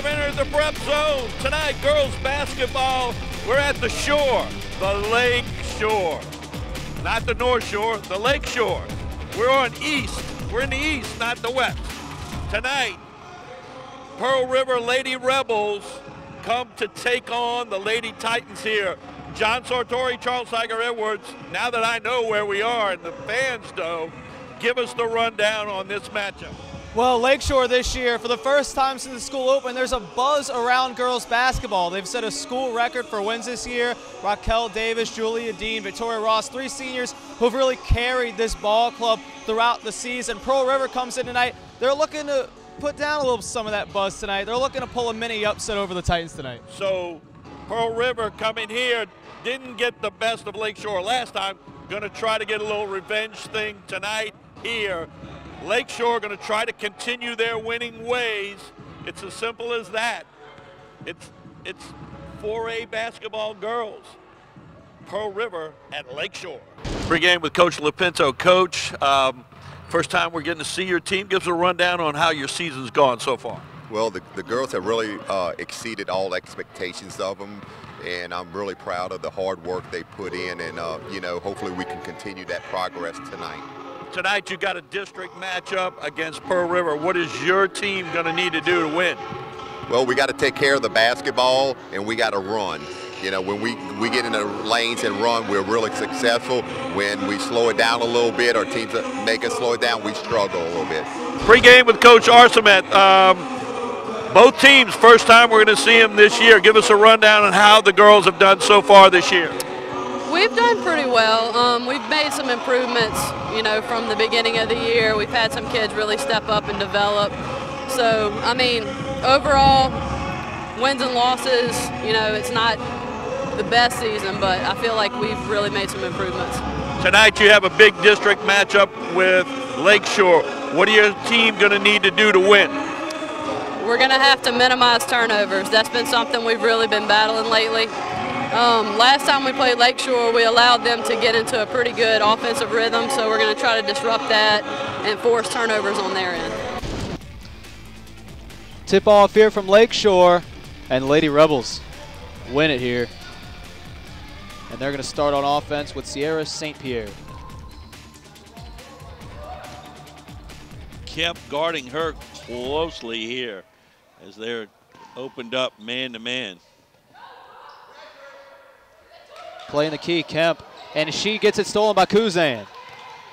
entered the PrepZone. Tonight, girls basketball, we're at the shore, the Lakeshore. Not the North Shore, the Lakeshore. We're on east. We're in the east, not the west. Tonight, Pearl River Lady Rebels come to take on the Lady Titans here. John Sartori, Charles Tiger Edwards, now that I know where we are and the fans know, give us the rundown on this matchup. Well, Lakeshore this year, for the first time since the school opened, there's a buzz around girls basketball. They've set a school record for wins this year. Raquel Davis, Julia Dean, Victoria Ross, 3 seniors who've really carried this ball club throughout the season. Pearl River comes in tonight. They're looking to put down a little some of that buzz tonight. They're looking to pull a mini upset over the Titans tonight. So Pearl River coming here, didn't get the best of Lakeshore last time. Going to try to get a little revenge thing tonight here. Lakeshore going to try to continue their winning ways. It's as simple as that. It's 4A basketball girls. Pearl River at Lakeshore. Pre-game with Coach Lopinto. Coach, first time we're getting to see your team. Give us a rundown on how your season's gone so far. Well, the girls have really exceeded all expectations of them, and I'm really proud of the hard work they put in, and you know, hopefully we can continue that progress tonight. Tonight you got a district matchup against Pearl River. What is your team going to need to do to win? Well, we got to take care of the basketball, and we got to run. You know, when we get into lanes and run, we're really successful. When we slow it down a little bit, or teams make us slow it down, we struggle a little bit. Pre-game with Coach Arsemet. Both teams, first time we're going to see them this year. Give us a rundown on how the girls have done so far this year. We've done pretty well. We've made some improvements, you know, from the beginning of the year. We've had some kids really step up and develop. So, I mean, overall, wins and losses, you know, it's not the best season, but I feel like we've really made some improvements. Tonight you have a big district matchup with Lakeshore. What are your team going to need to do to win? We're going to have to minimize turnovers. That's been something we've really been battling lately. Last time we played Lakeshore, we allowed them to get into a pretty good offensive rhythm, so we're going to try to disrupt that and force turnovers on their end. Tip off here from Lakeshore, and Lady Rebels win it here. And they're going to start on offense with Sierra St. Pierre. Kept guarding her closely here as they're opened up man-to-man. Playing the key, Kemp, and she gets it stolen by Kuzan.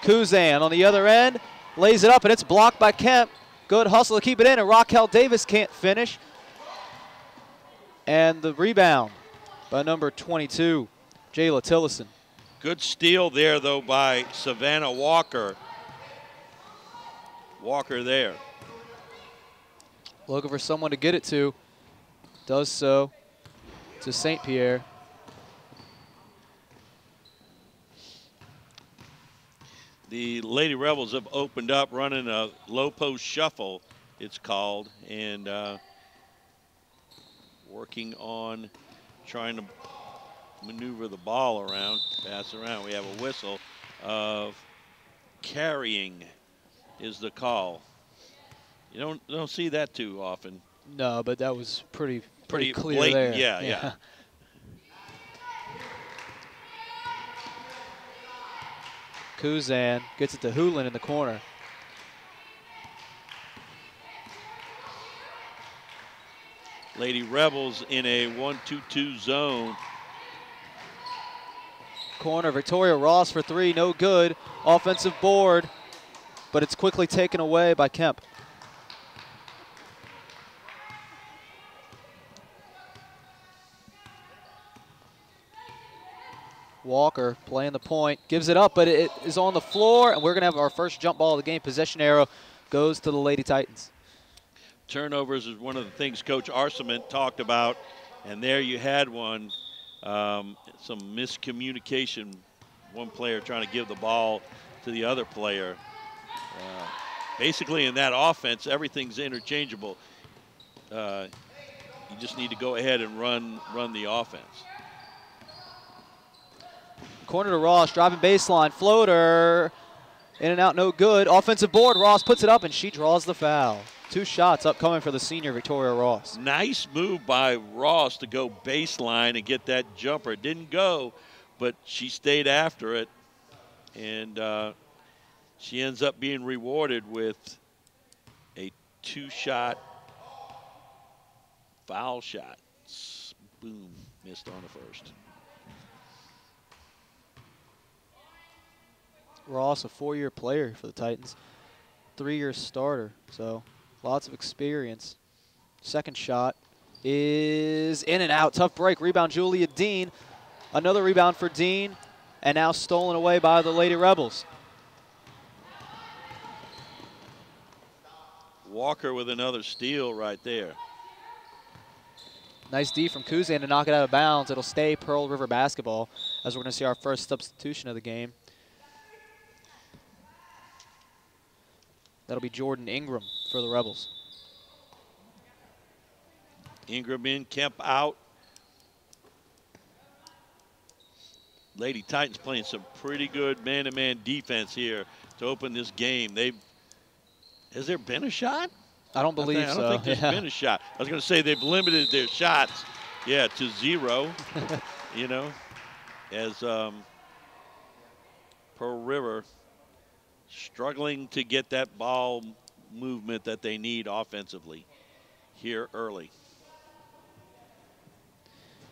Kuzan on the other end, lays it up, and it's blocked by Kemp. Good hustle to keep it in, and Raquel Davis can't finish. And the rebound by number 22, Jayla Tillison. Good steal there, though, by Savannah Walker. Walker there. Looking for someone to get it to. Does so to St. Pierre. The Lady Rebels have opened up, running a low post shuffle, it's called, and working on trying to maneuver the ball around, pass around. We have a whistle of carrying is the call. You don't see that too often. No, but that was pretty clear blatant there. Yeah. Kuzan gets it to Hoolan in the corner. Lady Rebels in a 1-2-2 zone. Corner, Victoria Ross for 3, no good. Offensive board, but it's quickly taken away by Kemp. Walker playing the point, gives it up, but it is on the floor, and we're going to have our first jump ball of the game. Possession arrow goes to the Lady Titans. Turnovers is one of the things Coach Arseman talked about, and there you had one. Some miscommunication, one player trying to give the ball to the other player. Basically in that offense, everything's interchangeable. You just need to go ahead and run the offense. Corner to Ross, driving baseline, floater, in and out, no good. Offensive board, Ross puts it up, and she draws the foul. 2 shots upcoming for the senior Victoria Ross. Nice move by Ross to go baseline and get that jumper. It didn't go, but she stayed after it, and she ends up being rewarded with a 2-shot foul shot. Boom, missed on the first. Ross, a 4-year player for the Titans, 3-year starter, so lots of experience. Second shot is in and out. Tough break. Rebound, Julia Dean. Another rebound for Dean, and now stolen away by the Lady Rebels. Walker with another steal right there. Nice D from Kuzan to knock it out of bounds. It'll stay Pearl River basketball as we're going to see our first substitution of the game. That'll be Jordan Ingram for the Rebels. Ingram in, Kemp out. Lady Titans playing some pretty good man-to-man defense here to open this game. Has there been a shot? I don't believe so. I don't think there's been a shot. I was going to say they've limited their shots, to 0. You know, as Pearl River struggling to get that ball movement that they need offensively here early.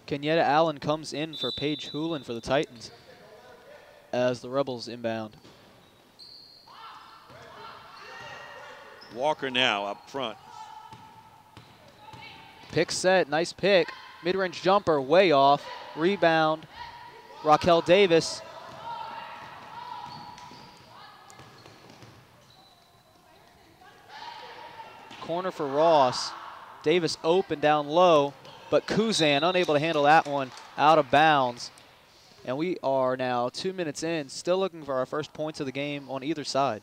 Kenyatta Allen comes in for Paige Hoolan for the Titans as the Rebels inbound. Walker now up front. Pick set, nice pick. Mid-range jumper, way off. Rebound, Raquel Davis. Corner for Ross. Davis open down low, but Kuzan unable to handle that one, out of bounds. And we are now 2 minutes in, still looking for our first points of the game on either side.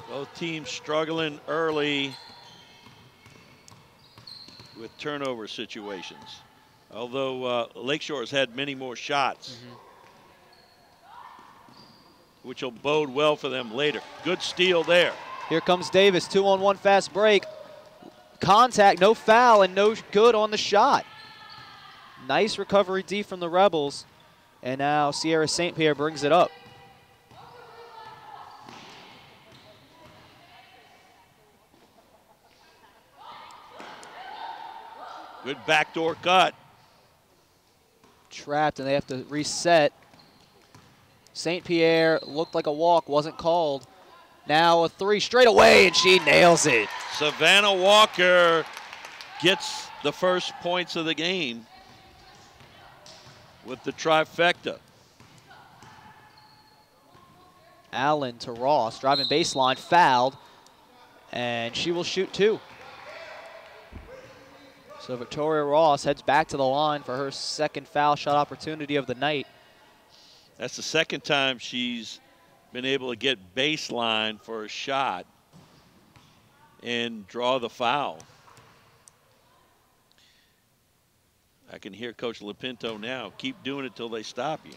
Both teams struggling early with turnover situations. Although Lakeshore has had many more shots, which will bode well for them later. Good steal there. Here comes Davis, 2-on-1 fast break. Contact, no foul, and no good on the shot. Nice recovery D from the Rebels. And now Sierra St. Pierre brings it up. Good backdoor cut. Trapped, and they have to reset. St. Pierre looked like a walk, wasn't called. Now a 3 straight away, and she nails it. Savannah Walker gets the first points of the game with the trifecta. Allen to Ross, driving baseline, fouled, and she will shoot 2. So Victoria Ross heads back to the line for her second foul shot opportunity of the night. That's the second time she's been able to get baseline for a shot and draw the foul. I can hear Coach Lopinto now. Keep doing it till they stop you.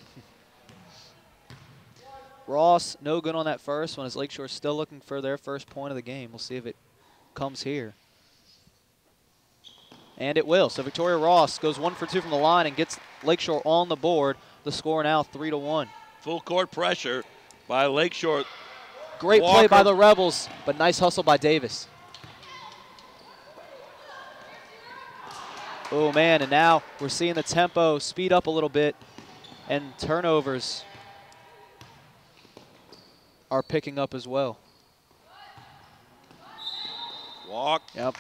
Ross, no good on that first one as Lakeshore still looking for their first point of the game. We'll see if it comes here. And it will. So Victoria Ross goes 1 for 2 from the line and gets Lakeshore on the board. The score now 3-1. Full court pressure by Lakeshore. Great Walker. play by the Rebels, but nice hustle by Davis. Oh man, and now we're seeing the tempo speed up a little bit, and turnovers are picking up as well. Walk. Yep.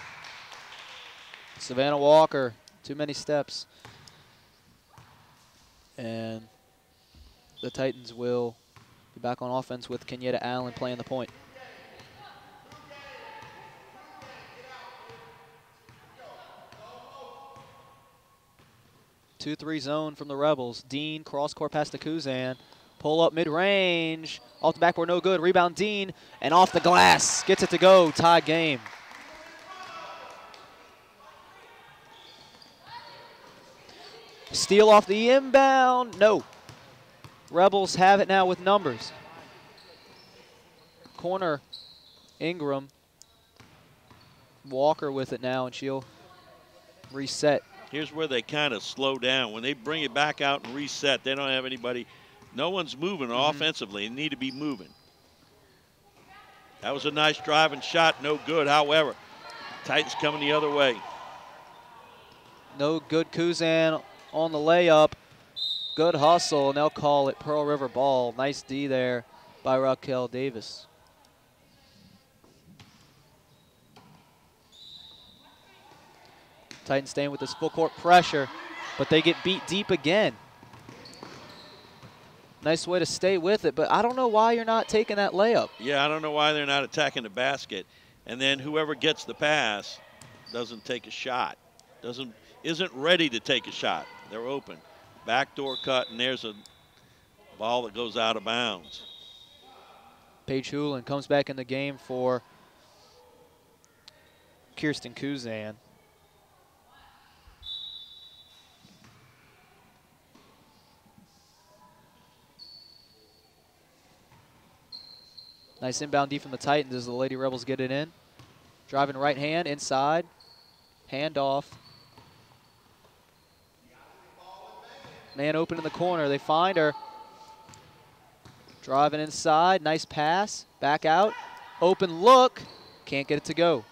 Savannah Walker, too many steps. And the Titans will be back on offense with Kenyatta Allen playing the point. Two-three zone from the Rebels. Dean, cross-court pass to Kuzan. Pull up mid-range. Off the backboard, no good. Rebound, Dean, and off the glass. Gets it to go, tie game. Steal off the inbound, no. Rebels have it now with numbers. Corner, Ingram. Walker with it now, and she'll reset. Here's where they kind of slow down. When they bring it back out and reset, they don't have anybody. No one's moving offensively. They need to be moving. That was a nice driving shot, no good. However, Titans coming the other way. No good. Kuzan on the layup. Good hustle, and they'll call it Pearl River ball. Nice D there by Raquel Davis. Titans staying with this full court pressure, but they get beat deep again. Nice way to stay with it, but I don't know why you're not taking that layup. Yeah, I don't know why they're not attacking the basket. And then whoever gets the pass doesn't take a shot, isn't ready to take a shot. They're open. Backdoor cut, and there's a ball that goes out of bounds. Paige Houlihan comes back in the game for Kirsten Kuzan. Nice inbound D from the Titans as the Lady Rebels get it in. Driving right hand, inside. Hand off. Man open in the corner. They find her. Driving inside. Nice pass. Back out. Open look. Can't get it to go.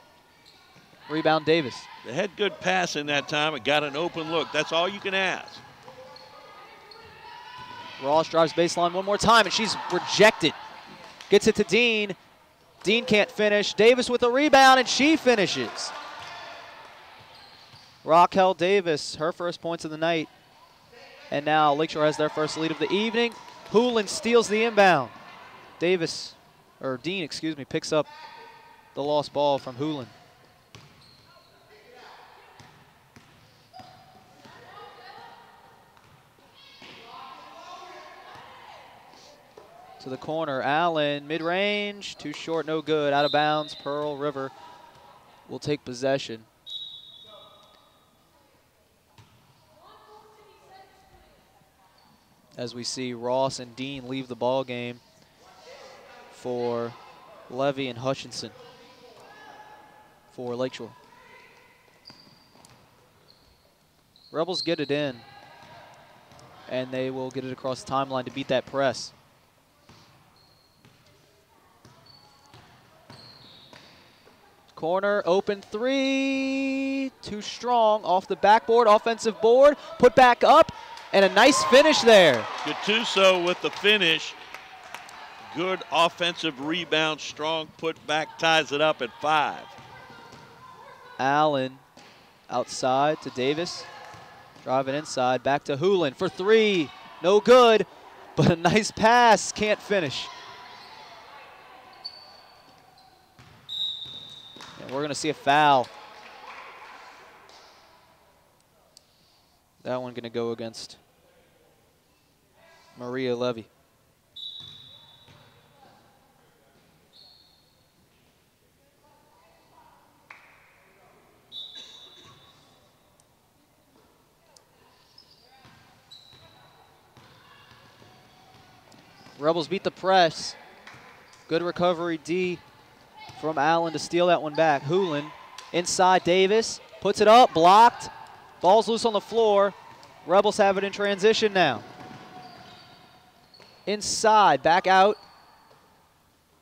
Rebound Davis. They had good pass in that time. It got an open look. That's all you can ask. Ross drives baseline one more time, and she's rejected. Gets it to Dean. Dean can't finish. Davis with a rebound, and she finishes. Raquel Davis, her first points of the night. And now Lakeshore has their first lead of the evening. Houlihan steals the inbound. Dean, picks up the lost ball from Houlihan. To the corner, Allen, mid-range, too short, no good, out of bounds. Pearl River will take possession. As we see Ross and Dean leave the ball game for Levy and Hutchinson for Lakeshore. Rebels get it in, and they will get it across the timeline to beat that press. Corner, open three, too strong, off the backboard, offensive board, put back up, and a nice finish there. Gattuso with the finish. Good offensive rebound, strong put back, ties it up at 5. Allen outside to Davis, driving inside, back to Houlihan for 3, no good, but a nice pass, can't finish. We're going to see a foul. That one going to go against Maria Levy. Rebels beat the press. Good recovery D from Allen to steal that one back. Houlihan inside Davis, puts it up, blocked. Ball's loose on the floor. Rebels have it in transition now. Inside, back out.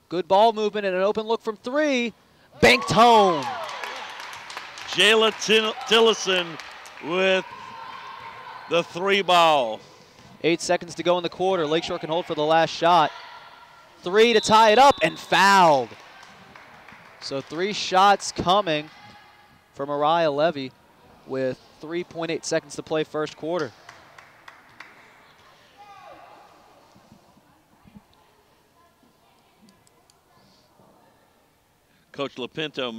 Good ball movement and an open look from 3. Banked home. Jayla Tillison with the 3 ball. 8 seconds to go in the quarter. Lakeshore can hold for the last shot. 3 to tie it up and fouled. So 3 shots coming for Mariah Levy with 3.8 seconds to play first quarter. Coach Lapinto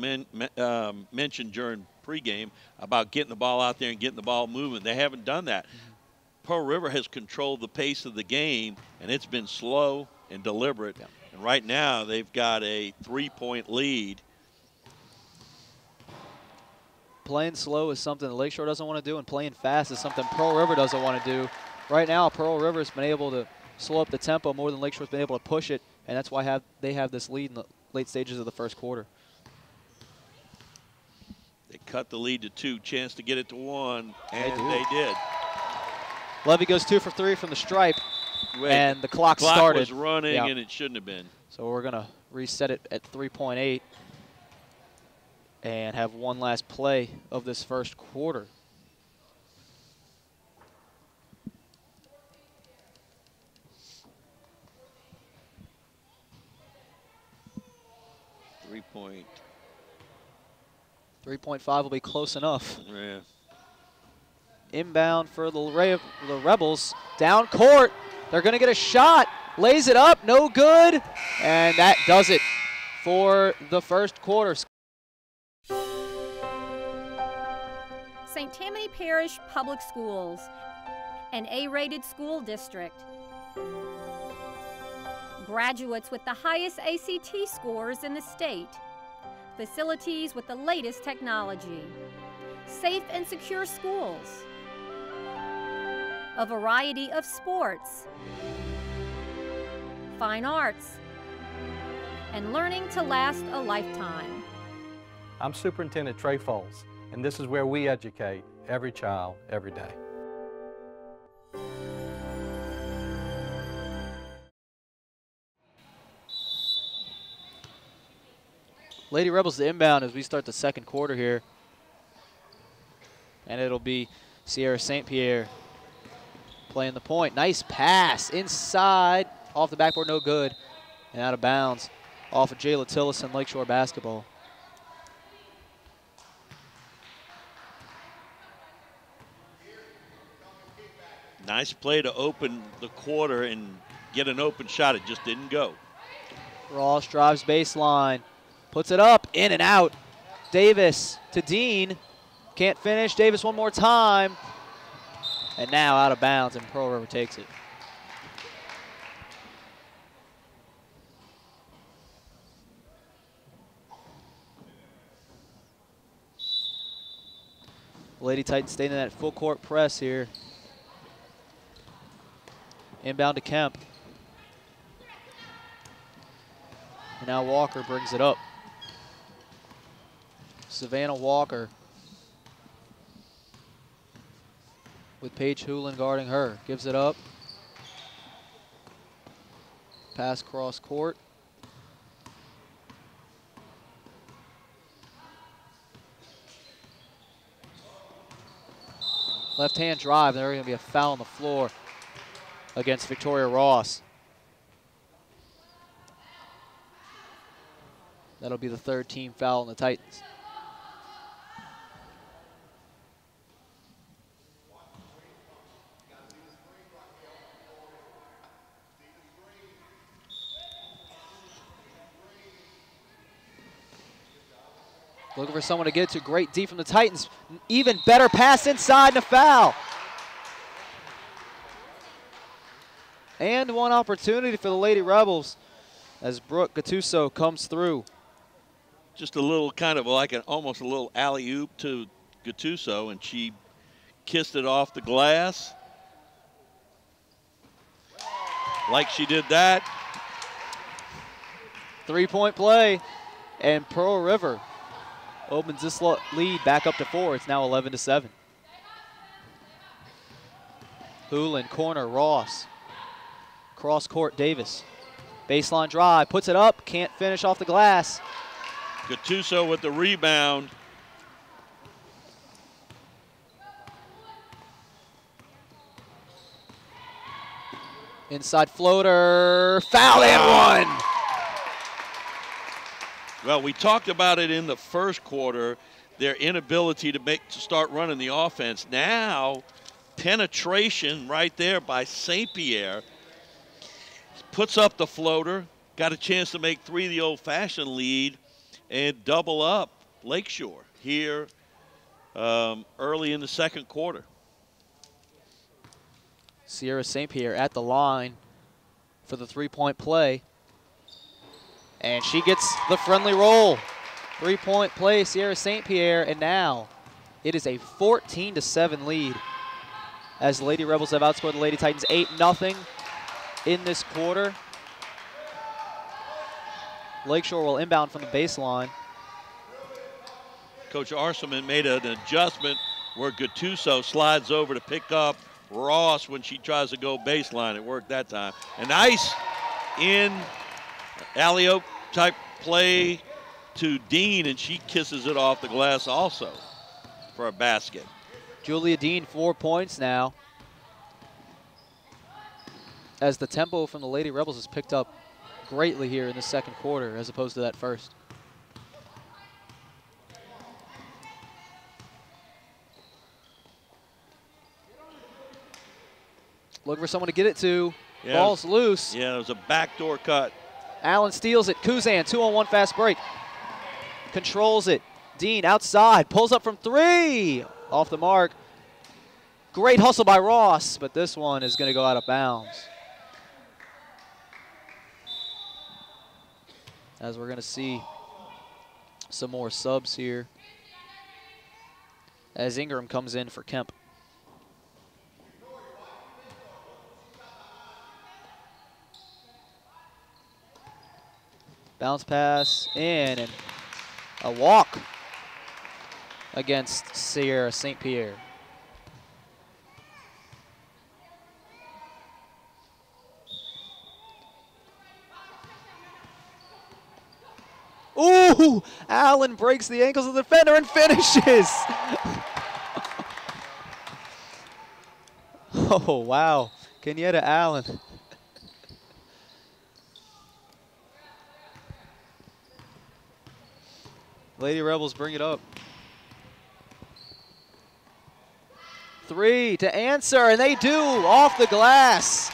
mentioned during pregame about getting the ball out there and getting the ball moving. They haven't done that. Pearl River has controlled the pace of the game, and it's been slow and deliberate. Yeah. And right now, they've got a 3-point lead. Playing slow is something that Lakeshore doesn't want to do, and playing fast is something Pearl River doesn't want to do. Right now, Pearl River's been able to slow up the tempo more than Lakeshore's been able to push it and that's why they have this lead in the late stages of the first quarter. They cut the lead to 2, chance to get it to 1, and they did. Levy goes 2 for 3 from the stripe, and the clock started. started. Was running, and it shouldn't have been. So we're going to reset it at 3.8 and have one last play of this first quarter. Point. 3.5 will be close enough. Yeah. Inbound for the Rebels. Down court. They're going to get a shot. Lays it up. No good. And that does it for the first quarter. St. Tammany Parish Public Schools, an A-rated school district. Graduates with the highest ACT scores in the state. Facilities with the latest technology. Safe and secure schools. A variety of sports. Fine arts. And learning to last a lifetime. I'm Superintendent Trey Foles, and this is where we educate every child, every day. Lady Rebels to inbound as we start the second quarter here. And it'll be Sierra St. Pierre playing the point. Nice pass inside, off the backboard, no good. And out of bounds off of Jayla Tillison, Lakeshore basketball. Nice play to open the quarter and get an open shot. It just didn't go. Ross drives baseline. Puts it up, in and out. Davis to Dean. Can't finish. Davis one more time. And now out of bounds, and Pearl River takes it. Lady Titans staying in that full court press here. Inbound to Kemp. And now Walker brings it up. Savannah Walker with Paige Hoolan guarding her. Gives it up. Pass cross court. Left-hand drive. There's going to be a foul on the floor against Victoria Ross. That'll be the third team foul on the Titans. Looking for someone to get to. Great D from the Titans. Even better pass inside and a foul. And one opportunity for the Lady Rebels as Brooke Gattuso comes through. Just a little kind of like almost a little alley-oop to Gattuso, and she kissed it off the glass. Like she did that. 3-point play, and Pearl River opens this lead back up to 4. It's now 11-7. Hoolan, corner, Ross. Cross court, Davis. Baseline drive, puts it up, can't finish off the glass. Gattuso with the rebound. Inside floater, foul and one. Well, we talked about it in the first quarter, their inability to start running the offense. Now, penetration right there by St. Pierre. Puts up the floater, got a chance to make 3 the old-fashioned lead and double up Lakeshore here early in the second quarter. Sierra St. Pierre at the line for the 3-point play. And she gets the friendly roll. 3-point play, Sierra St. Pierre, and now it is a 14-7 lead as the Lady Rebels have outscored the Lady Titans 8-0 in this quarter. Lakeshore will inbound from the baseline. Coach Arselman made an adjustment where Gattuso slides over to pick up Ross when she tries to go baseline. It worked that time. A nice in alley-oop type play to Dean, and she kisses it off the glass also for a basket. Julia Dean, 4 points now, as the tempo from the Lady Rebels has picked up greatly here in the second quarter as opposed to that first. Looking for someone to get it to. Yeah, Ball's loose. Yeah, it was a backdoor cut. Allen steals it. Kuzan, 2-on-1 fast break. Controls it. Dean outside, pulls up from 3. Off the mark. Great hustle by Ross, but this one is going to go out of bounds. As we're going to see some more subs here as Ingram comes in for Kemp. Bounce pass in, and a walk against Sierra St. Pierre. Ooh, Allen breaks the ankles of the defender and finishes. Oh, wow. Kenyetta Allen. Lady Rebels bring it up. 3 to answer, and they do, off the glass.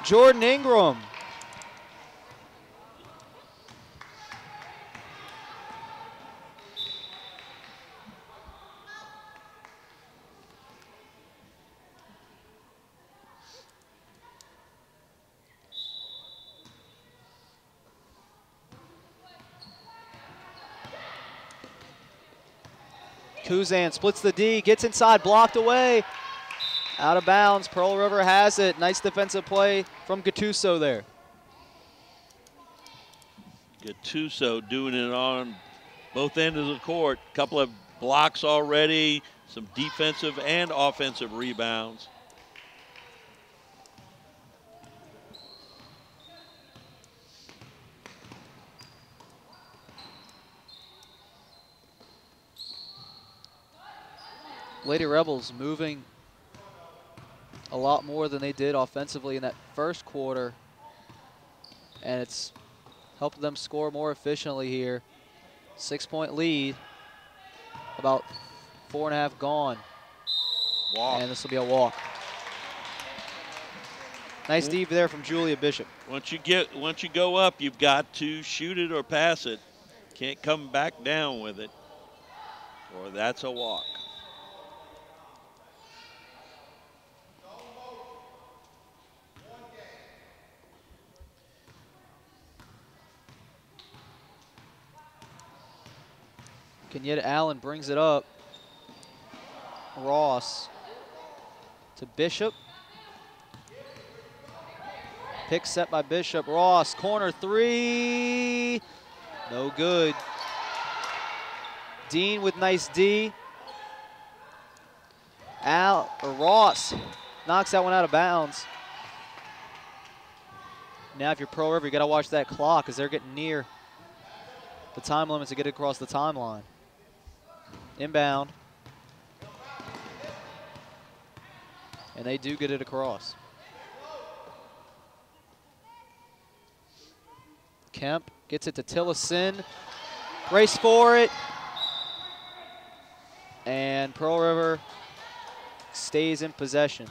Jordan Ingram. Kuzan splits the D, gets inside, blocked away. Out of bounds, Pearl River has it. Nice defensive play from Gattuso there. Gattuso doing it on both ends of the court. Couple of blocks already, some defensive and offensive rebounds. Lady Rebels moving a lot more than they did offensively in that first quarter, and it's helped them score more efficiently here. 6-point lead, about 4.5 gone. Walk. And this will be a walk. Nice deep there from Julia Bishop. Once you go up, you've got to shoot it or pass it. Can't come back down with it, or that's a walk. Kenyetta Allen brings it up. Ross to Bishop. Pick set by Bishop. Ross, corner 3. No good. Dean with nice D. Ross knocks that one out of bounds. Now if you're Pearl River, you got to watch that clock as they're getting near the time limit to get across the timeline. Inbound. And they do get it across. Kemp gets it to Tillison. Race for it. And Pearl River stays in possession.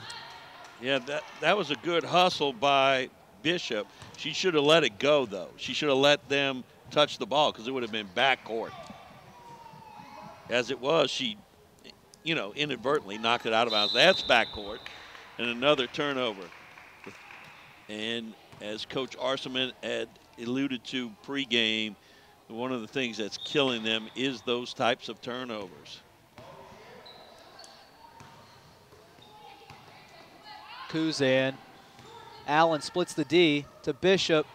Yeah, that was a good hustle by Bishop. She should have let it go, though. She should have let them touch the ball because it would have been backcourt. As it was, she, inadvertently knocked it out of bounds. That's backcourt. And another turnover. And as Coach Arselman had alluded to pregame, one of the things that's killing them is those types of turnovers. Kuzan. Allen splits the D to Bishop.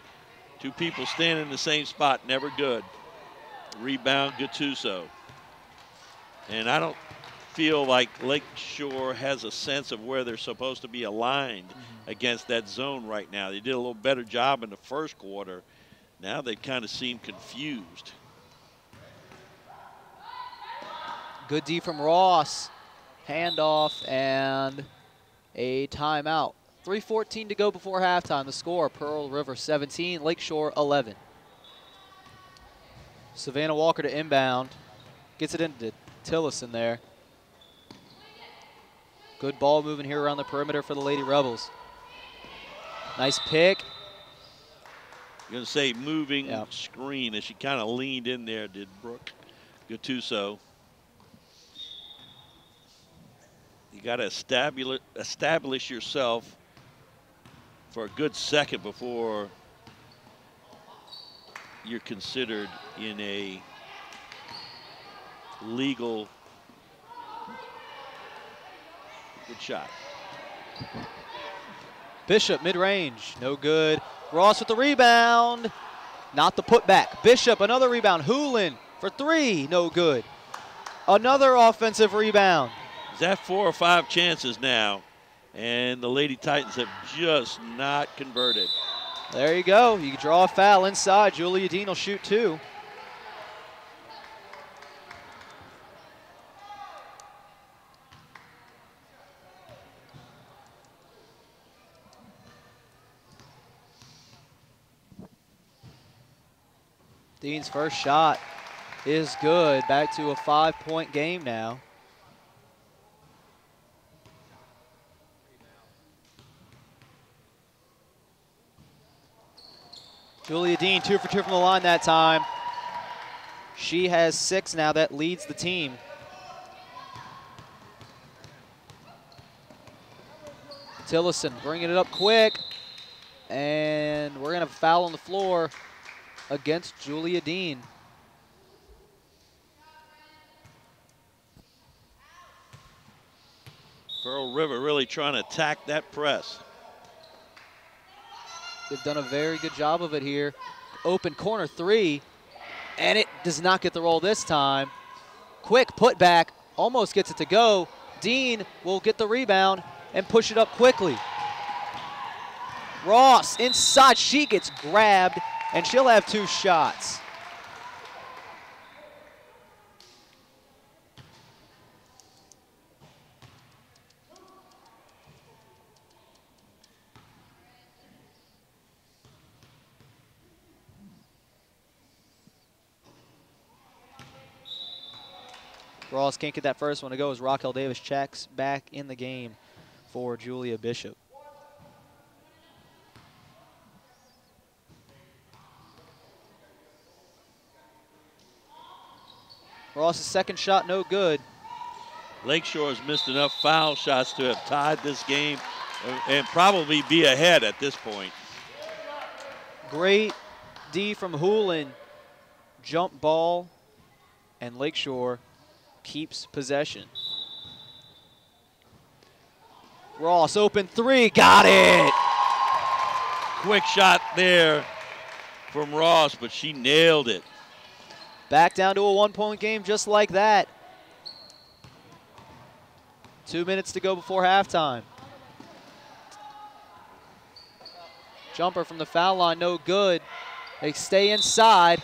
Two people standing in the same spot, never good. Rebound, Gattuso. And I don't feel like Lakeshore has a sense of where they're supposed to be aligned against that zone right now. They did a little better job in the first quarter. Now they kind of seem confused. Good D from Ross. Handoff and a timeout. 3:14 to go before halftime. The score, Pearl River 17, Lakeshore 11. Savannah Walker to inbound. Gets it into Tillison there. Good ball moving here around the perimeter for the Lady Rebels. Nice pick. I'm going to say moving screen as she kind of leaned in there, did Brooke Gattuso. You got to establish yourself for a good second before you're considered in a legal good shot. Bishop mid-range, no good. Ross with the rebound, not the putback. Bishop, another rebound. Hoolan for three, no good. Another offensive rebound. Is that 4 or 5 chances now? And the Lady Titans have just not converted. There you go. You can draw a foul inside. Julia Dean will shoot 2. Dean's first shot is good. Back to a 5-point game now. Julia Dean 2 for 2 from the line that time. She has 6 now. That leads the team. Tillison bringing it up quick. And we're going to have a foul on the floor against Julia Dean. Pearl River really trying to attack that press. They've done a very good job of it here. Open corner 3, and it does not get the roll this time. Quick putback, almost gets it to go. Dean will get the rebound and push it up quickly. Ross inside, she gets grabbed, and she'll have 2 shots. Ross can't get that first one to go as Raquel Davis checks back in the game for Julia Bishop. Ross's second shot, no good. Lakeshore has missed enough foul shots to have tied this game and probably be ahead at this point. Great D from Hoolan. Jump ball, and Lakeshore keeps possession. Ross open 3, got it! Quick shot there from Ross, but she nailed it. Back down to a 1-point game just like that. 2 minutes to go before halftime. Jumper from the foul line, no good. They stay inside.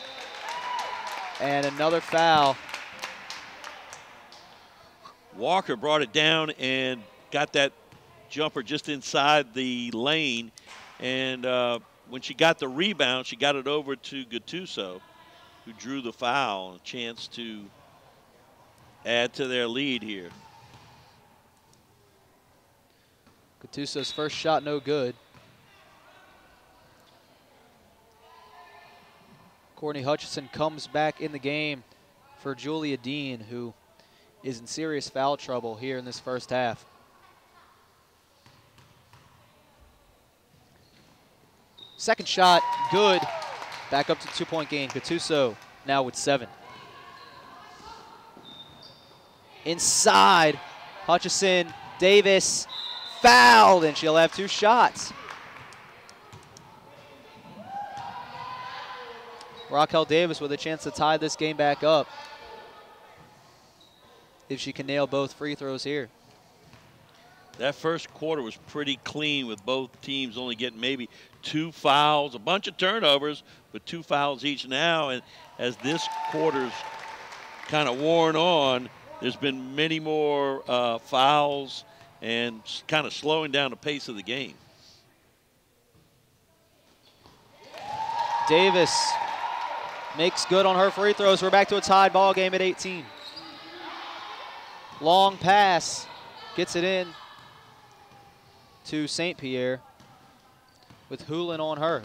And another foul. Walker brought it down and got that jumper just inside the lane. And when she got the rebound, she got it over to Gattuso, who drew the foul. A chance to add to their lead here. Gattuso's first shot, no good. Courtney Hutchison comes back in the game for Julia Dean, who is in serious foul trouble here in this first half. Second shot, good. Back up to 2-point game. Gattuso now with 7. Inside, Hutchison, Davis, fouled, and she'll have 2 shots. Raquel Davis with a chance to tie this game back up if she can nail both free throws here. That first quarter was pretty clean with both teams only getting maybe 2 fouls, a bunch of turnovers, but 2 fouls each now. And as this quarter's kind of worn on, there's been many more fouls and kind of slowing down the pace of the game. Davis makes good on her free throws. We're back to a tied ball game at 18. Long pass, gets it in to St. Pierre with Hoolan on her.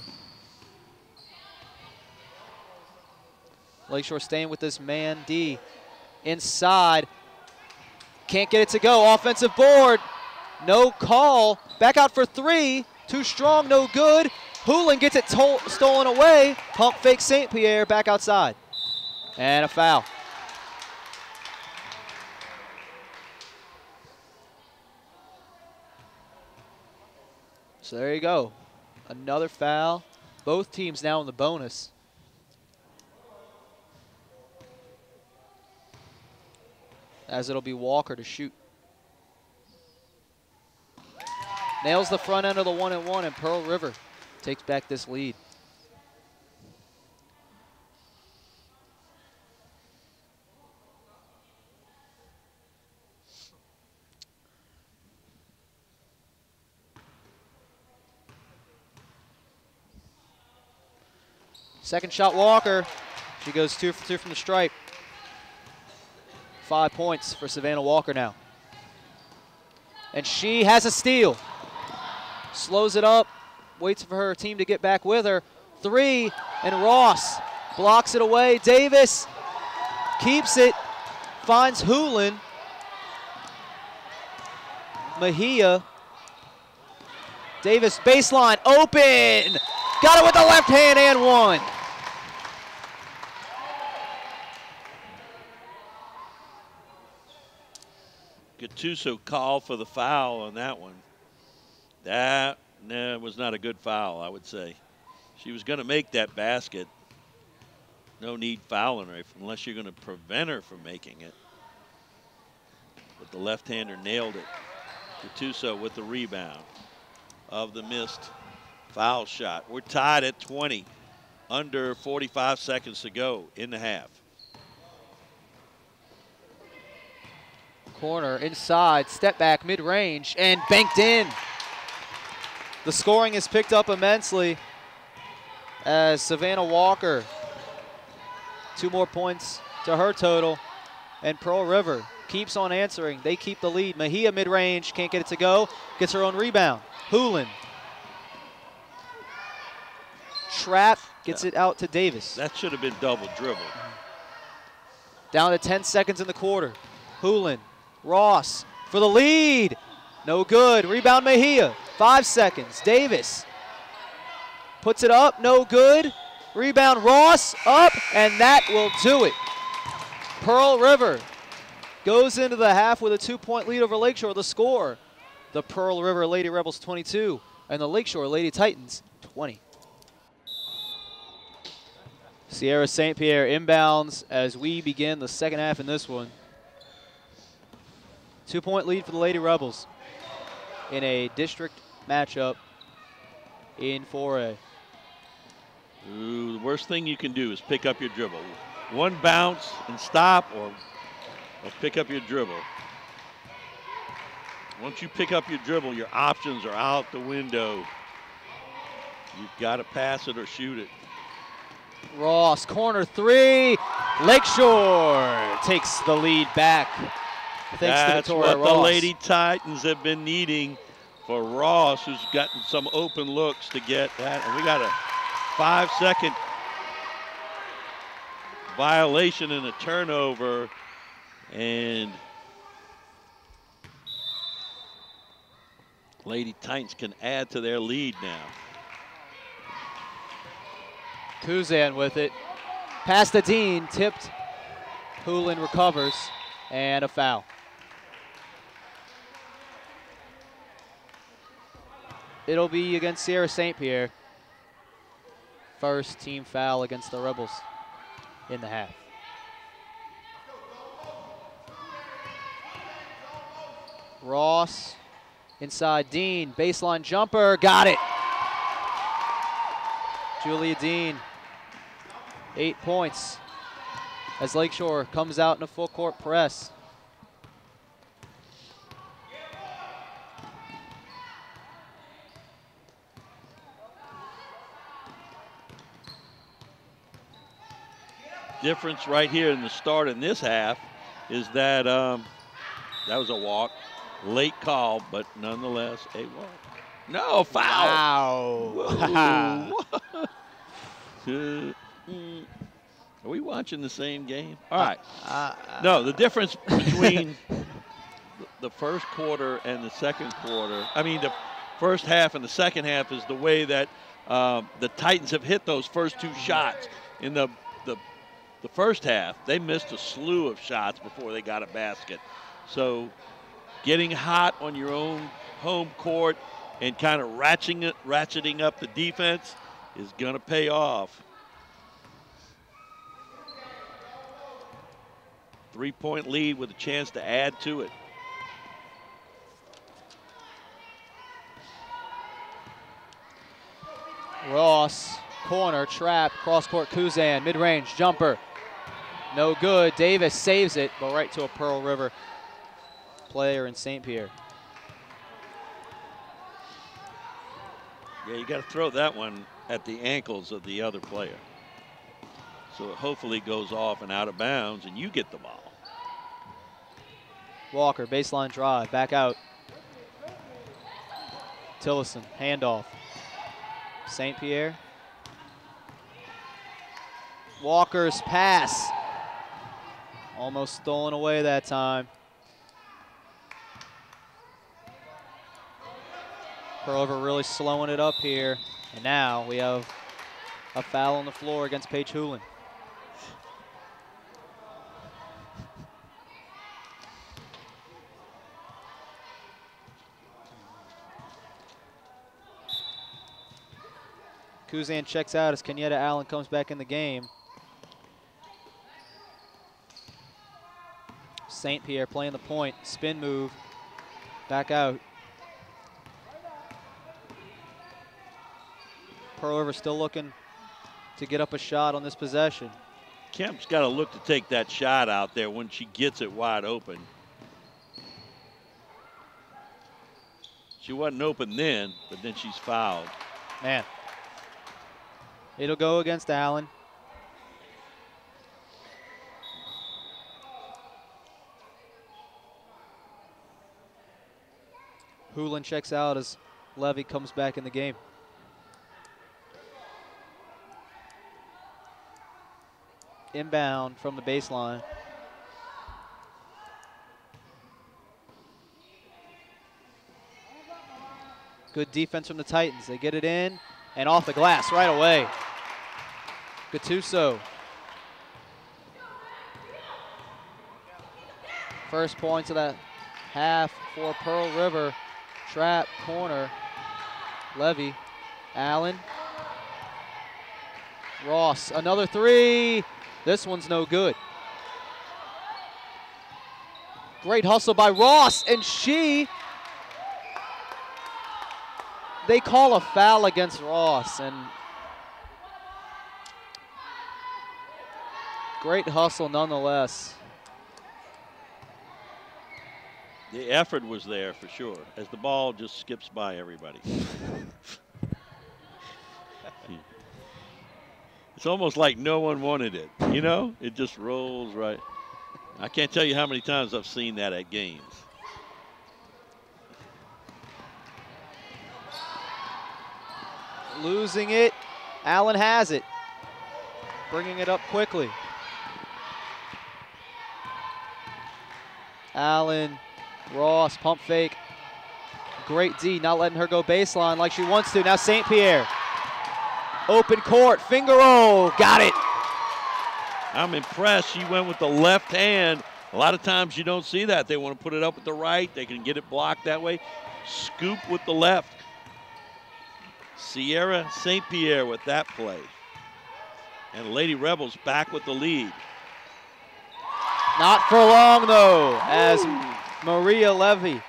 Lakeshore staying with this man D. Inside, can't get it to go. Offensive board, no call. Back out for 3, too strong, no good. Hoolan gets it stolen away. Pump fake St. Pierre, back outside. And a foul. So there you go. Another foul. Both teams now in the bonus. As it'll be Walker to shoot. Nails the front end of the 1-and-1, and Pearl River takes back this lead. Second shot, Walker. She goes 2 for 2 from the stripe. 5 points for Savannah Walker now. And she has a steal. Slows it up, waits for her team to get back with her. 3, and Ross blocks it away. Davis keeps it, finds Hoolan. Mejia. Davis baseline, open. Got it with the left hand and one. Gattuso called for the foul on that one. That was not a good foul, I would say. She was going to make that basket. No need fouling her unless you're going to prevent her from making it. But the left-hander nailed it. Gattuso with the rebound of the missed foul shot. We're tied at 20. Under 45 seconds to go in the half. Corner inside, step back, mid-range, and banked in. The scoring is picked up immensely as Savannah Walker, 2 more points to her total, and Pearl River keeps on answering. They keep the lead. Mejia mid-range, can't get it to go, gets her own rebound. Hoolan. Trap, gets it out to Davis. That should have been double dribble. Down to 10 seconds in the quarter. Hoolan. Ross for the lead. No good. Rebound Mejia. 5 seconds. Davis puts it up. No good. Rebound Ross. Up. And that will do it. Pearl River goes into the half with a 2-point lead over Lakeshore. The score, the Pearl River Lady Rebels 22 and the Lakeshore Lady Titans 20. Sierra St. Pierre inbounds as we begin the second half in this one. 2-point lead for the Lady Rebels in a district matchup in 4A. Ooh, the worst thing you can do is pick up your dribble. One bounce and stop, or pick up your dribble. Once you pick up your dribble, your options are out the window. You've got to pass it or shoot it. Ross, corner 3. Lakeshore takes the lead back. That's what the Lady Titans have been needing for Ross, who's gotten some open looks to get that. And we got a 5-second violation and a turnover. And Lady Titans can add to their lead now. Kuzan with it. Past the Dean, tipped. Hoolan recovers, and a foul. It'll be against Sierra St. Pierre. First team foul against the Rebels in the half. Ross inside Dean, baseline jumper, got it. Julia Dean, 8 points as Lakeshore comes out in a full court press. Difference right here in the start in this half is that that was a walk. Late call, but nonetheless a walk. No, foul. Wow. Are we watching the same game? All right. No, the difference between the first quarter and the second quarter, I mean the first half and the second half, is the way that the Titans have hit those first 2 shots. In the first half, they missed a slew of shots before they got a basket. So getting hot on your own home court and kind of ratcheting up the defense is going to pay off. 3-point lead with a chance to add to it. Ross, corner, trap, cross-court Kuzan, mid-range jumper. No good. Davis saves it, but right to a Pearl River player in St. Pierre. Yeah, you got to throw that one at the ankles of the other player. So it hopefully goes off and out of bounds, and you get the ball. Walker, baseline drive, back out. Tillison, handoff. St. Pierre. Walker's pass. Almost stolen away that time. Pearl River really slowing it up here. And now we have a foul on the floor against Paige Hoolan. Kuzan checks out as Kenyatta Allen comes back in the game. St. Pierre playing the point, spin move, back out. Pearl River still looking to get up a shot on this possession. Kemp's got to look to take that shot out there when she gets it wide open. She wasn't open then, but then she's fouled. Man. It'll go against Allen. Hoolan checks out as Levy comes back in the game. Inbound from the baseline. Good defense from the Titans. They get it in and off the glass right away. Gattuso. First points of that half for Pearl River. Trap, corner, Levy, Allen. Ross, another three. This one's no good. Great hustle by Ross, and they call a foul against Ross, and great hustle nonetheless. The effort was there for sure, as the ball just skips by everybody. It's almost like no one wanted it, you know? It just rolls right. I can't tell you how many times I've seen that at games. Losing it. Allen has it. Bringing it up quickly. Allen, Ross, pump fake. Great D, not letting her go baseline like she wants to. Now St. Pierre. Open court, finger roll, got it. I'm impressed. She went with the left hand. A lot of times you don't see that. They want to put it up with the right. They can get it blocked that way. Scoop with the left. Sierra St. Pierre with that play. And Lady Rebels back with the lead. Not for long, though, as Maria Levy,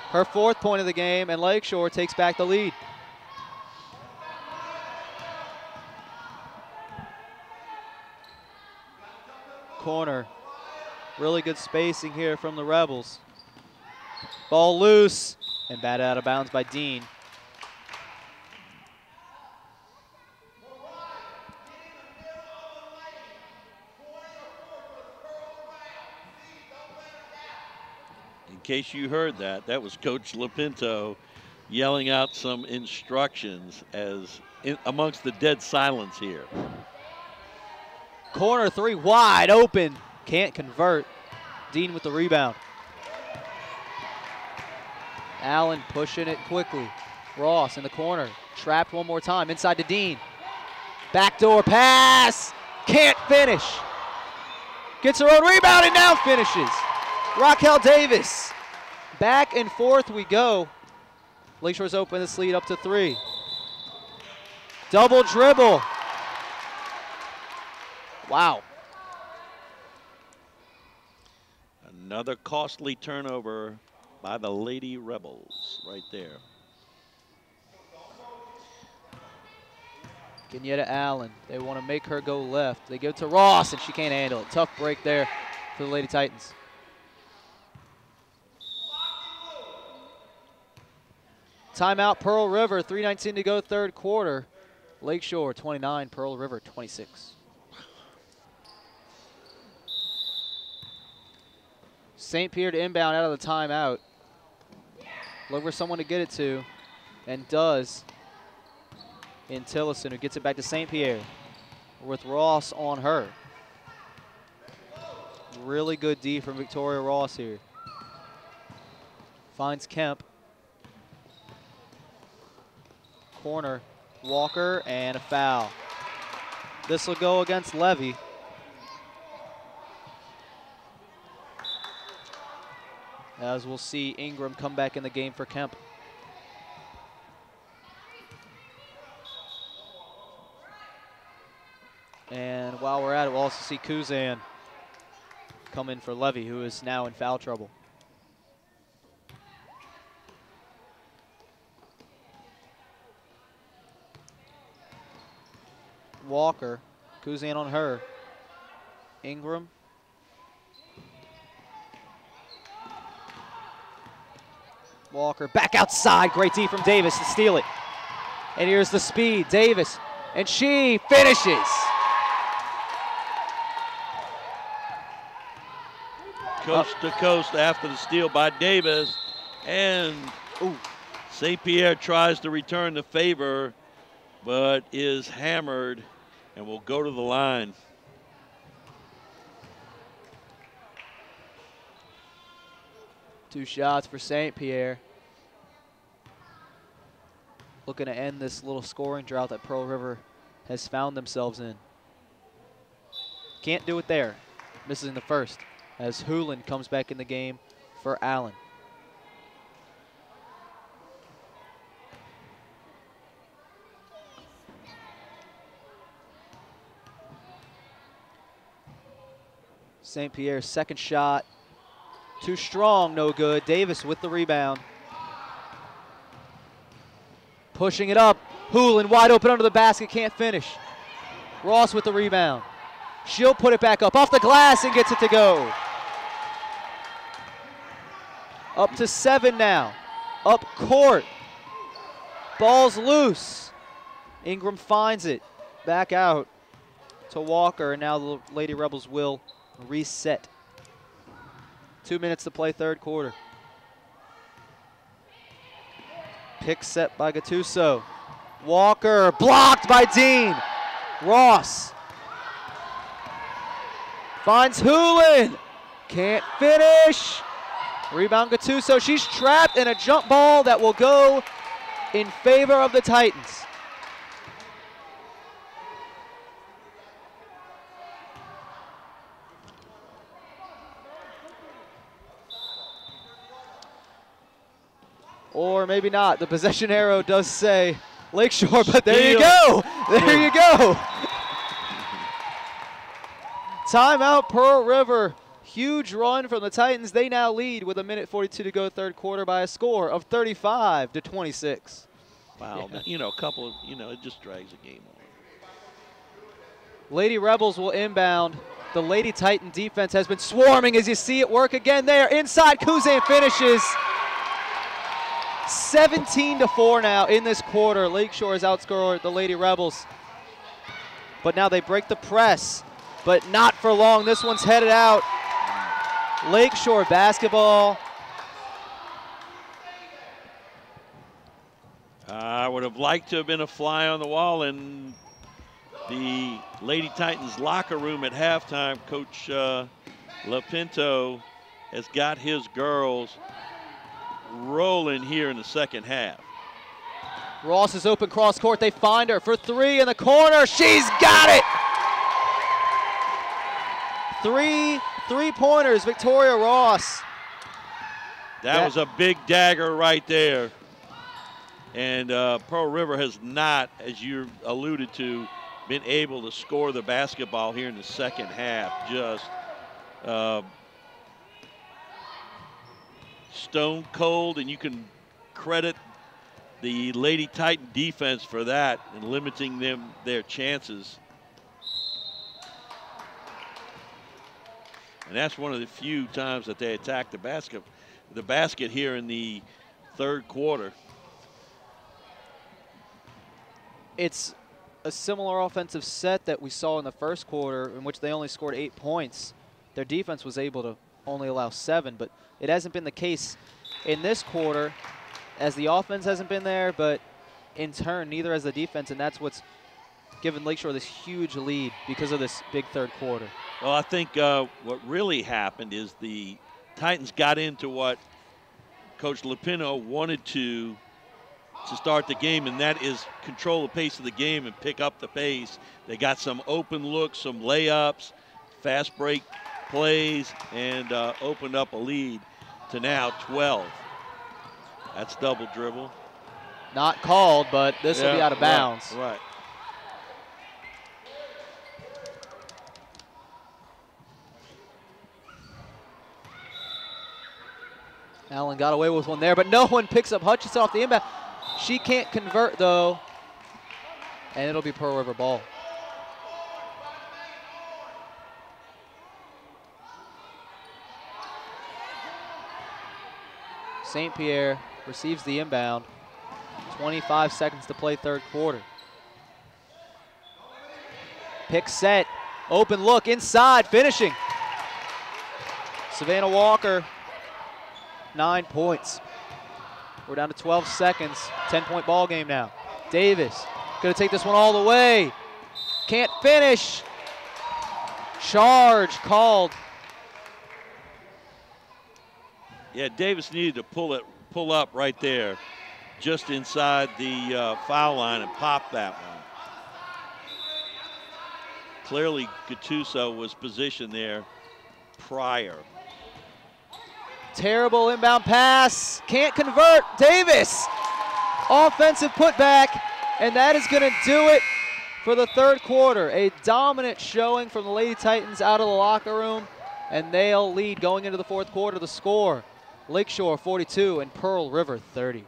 her 4th point of the game, and Lakeshore takes back the lead. Corner. Really good spacing here from the Rebels. Ball loose and batted out of bounds by Dean. In case you heard that, that was Coach Lapinto yelling out some instructions amongst the dead silence here. Corner 3 wide open. Can't convert. Dean with the rebound. Allen pushing it quickly. Ross in the corner. Trapped one more time. Inside to Dean. Backdoor pass. Can't finish. Gets her own rebound and now finishes. Raquel Davis. Back and forth we go. Lakeshore's open this lead up to 3. Double dribble. Wow. Another costly turnover by the Lady Rebels right there. Kenyatta Allen, they want to make her go left. They give it to Ross, and she can't handle it. Tough break there for the Lady Titans. Timeout, Pearl River, 3:19 to go, 3rd quarter. Lakeshore 29, Pearl River 26. St. Pierre to inbound out of the timeout. Look for someone to get it to, and does in Tillison, who gets it back to St. Pierre with Ross on her. Really good D from Victoria Ross here. Finds Kemp. Corner, Walker, and a foul. This will go against Levy. As we'll see Ingram come back in the game for Kemp. And while we're at it, we'll also see Kuzan come in for Levy, who is now in foul trouble. Walker, Kuzan on her. Ingram. Walker back outside. Great D from Davis to steal it. And here's the speed. Davis. And she finishes. Coast to coast after the steal by Davis. And St. Pierre tries to return the favor, but is hammered and will go to the line. Two shots for St. Pierre. Looking to end this little scoring drought that Pearl River has found themselves in. Can't do it there. Misses in the first as Hoolan comes back in the game for Allen. St. Pierre's second shot. Too strong, no good. Davis with the rebound. Pushing it up. Hoolan wide open under the basket, can't finish. Ross with the rebound. She'll put it back up off the glass and gets it to go. Up to 7 now. Up court. Ball's loose. Ingram finds it. Back out to Walker, and now the Lady Rebels will reset. 2 minutes to play, third quarter. Pick set by Gattuso. Walker blocked by Dean. Ross finds Hoolan. Can't finish. Rebound Gattuso. She's trapped in a jump ball that will go in favor of the Titans. Or maybe not. The possession arrow does say Lakeshore, but there you go. There you go. Timeout, Pearl River. Huge run from the Titans. They now lead with 1:42 to go third quarter by a score of 35-26. Wow, Yeah. you know, a couple of, you know, it just drags the game on. Lady Rebels will inbound. The Lady Titan defense has been swarming as you see it work again there. Inside, Kuzan finishes. 17-4 now in this quarter. Lakeshore has outscored the Lady Rebels. But now they break the press, but not for long. This one's headed out. Lakeshore basketball. I would have liked to have been a fly on the wall in the Lady Titans locker room at halftime. Coach LaPinto has got his girls rolling here in the second half. Ross is open cross court. They find her for three in the corner. She's got it. Three-pointers, Victoria Ross. That was a big dagger right there. And Pearl River has not, as you alluded to, been able to score the basketball here in the second half. Just stone cold, and you can credit the Lady Titan defense for that and limiting their chances. And that's one of the few times that they attacked the basket here in the third quarter. It's a similar offensive set that we saw in the first quarter, in which they only scored 8 points. Their defense was able to only allow 7, but it hasn't been the case in this quarter, as the offense hasn't been there, but in turn, neither has the defense, and that's what's given Lakeshore this huge lead because of this big third quarter. Well, I think what really happened is the Titans got into what Coach Lupino wanted to start the game, and that is control the pace of the game and pick up the pace. They got some open looks, some layups, fast break plays, and opened up a lead to now 12. That's double dribble. Not called, but this will be out of bounds. Right. Allen got away with one there, but no one picks up Hutchinson off the inbound. She can't convert, though, and it'll be Pearl River ball. St. Pierre receives the inbound. 25 seconds to play third quarter. Pick set, open look, inside, finishing. Savannah Walker, 9 points. We're down to 12 seconds, 10-point ball game now. Davis gonna take this one all the way. Can't finish. Charge called. Yeah, Davis needed to pull up right there, just inside the foul line and pop that one. Clearly, Gattuso was positioned there prior. Terrible inbound pass, can't convert. Davis, offensive putback, and that is gonna do it for the third quarter. A dominant showing from the Lady Titans out of the locker room, and they'll lead going into the fourth quarter. The score, Lakeshore 42 and Pearl River 30.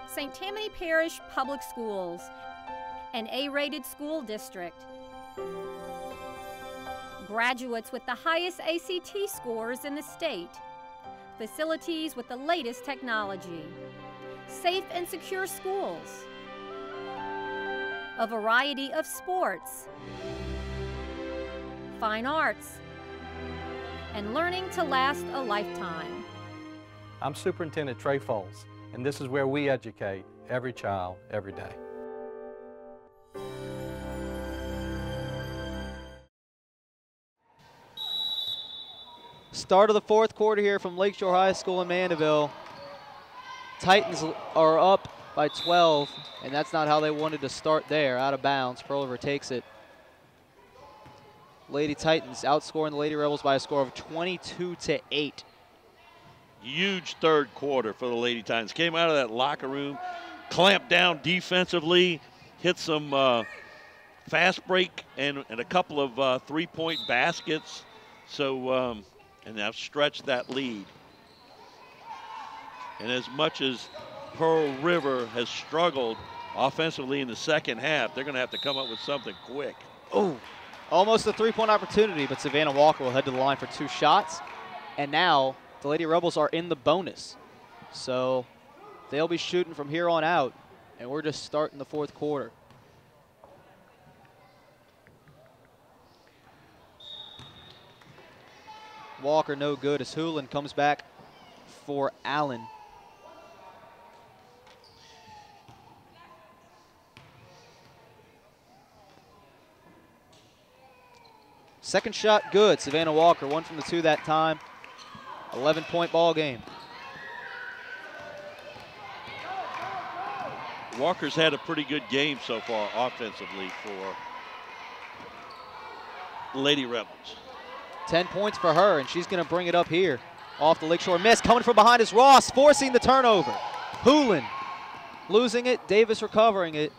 St. Tammany Parish Public Schools, an A-rated school district. Graduates with the highest ACT scores in the state. Facilities with the latest technology. Safe and secure schools. A variety of sports. Fine arts. And learning to last a lifetime. I'm Superintendent Trey Foles, and this is where we educate every child, every day. Start of the fourth quarter here from Lakeshore High School in Mandeville. Titans are up by 12, and that's not how they wanted to start there. Out of bounds, Pearl River takes it. Lady Titans outscoring the Lady Rebels by a score of 22-8. Huge third quarter for the Lady Titans. Came out of that locker room, clamped down defensively, hit some fast break and a couple of three-point baskets. So, and they've stretched that lead. And as much as Pearl River has struggled offensively in the second half, they're going to have to come up with something quick. Oh, almost a three-point opportunity, but Savannah Walker will head to the line for 2 shots. And now the Lady Rebels are in the bonus. So they'll be shooting from here on out, and we're just starting the 4th quarter. Walker no good as Hoolan comes back for Allen. Second shot good. Savannah Walker, 1 from the 2 that time. 11-point ball game. Walker's had a pretty good game so far offensively for the Lady Rebels. 10 points for her, and she's going to bring it up here. Off the Lakeshore miss. Coming from behind is Ross, forcing the turnover. Hoolan losing it. Davis recovering it.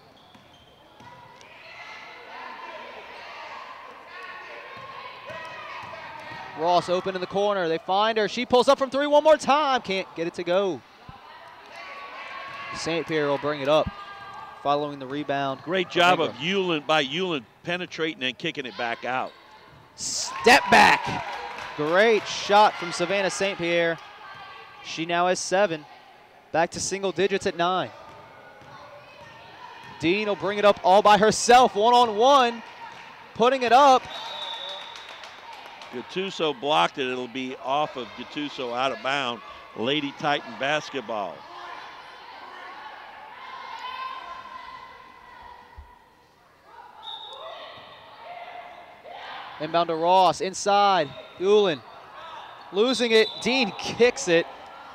Ross open in the corner. They find her. She pulls up from 3 one more time. Can't get it to go. St. Pierre will bring it up following the rebound. Great job of Hewlin penetrating and kicking it back out. Step back. Great shot from Savannah St. Pierre. She now has 7. Back to single digits at 9. Dean will bring it up all by herself, one-on-one, putting it up. Gattuso blocked it. It'll be off of Gattuso, out of bounds. Lady Titan basketball. Inbound to Ross, inside, Hewlin losing it. Dean kicks it,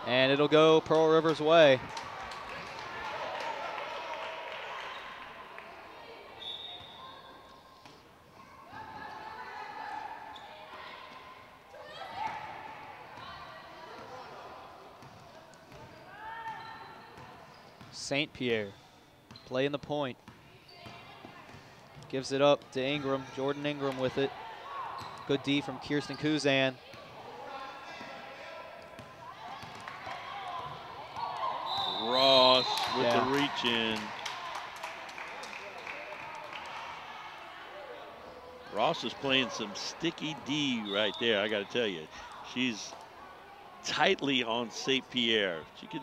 and it'll go Pearl River's way. St. Pierre playing the point. Gives it up to Ingram. Jordan Ingram with it. Good D from Kirsten Kuzan. Ross with the reach in. Ross is playing some sticky D right there, I got to tell you. She's tightly on St. Pierre. She could.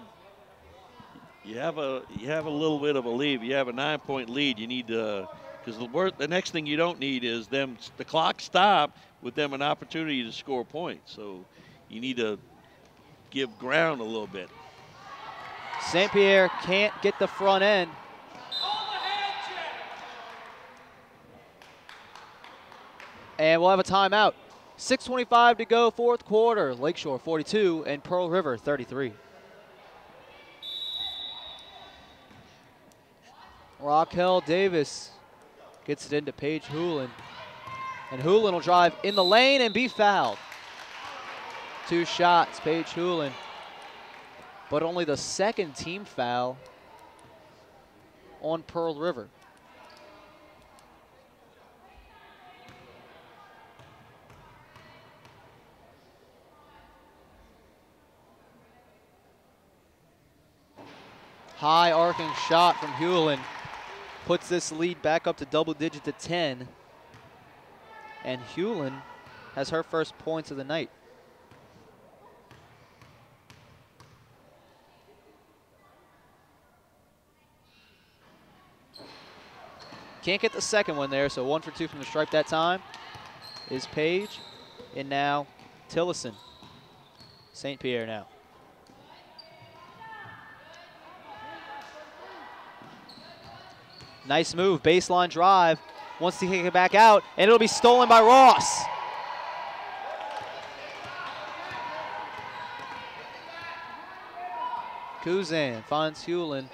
You have a little bit of a lead. You have a 9-point lead. You need to, because the next thing you don't need is the clock stop with them an opportunity to score points. So you need to give ground a little bit. St. Pierre can't get the front end. And we'll have a timeout. 6:25 to go, 4th quarter. Lakeshore 42 and Pearl River 33. Raquel Davis gets it into Paige Hewlin. And Hewlin will drive in the lane and be fouled. 2 shots, Paige Hewlin. But only the 2nd team foul on Pearl River. High arcing shot from Hewlin. Puts this lead back up to double digits at 10. And Hewlin has her first points of the night. Can't get the second one there, so 1 for 2 from the stripe that time is Paige. And now Tillison. St. Pierre now. Nice move, baseline drive. Wants to kick it back out, and it'll be stolen by Ross. Kuzan finds Hewlin.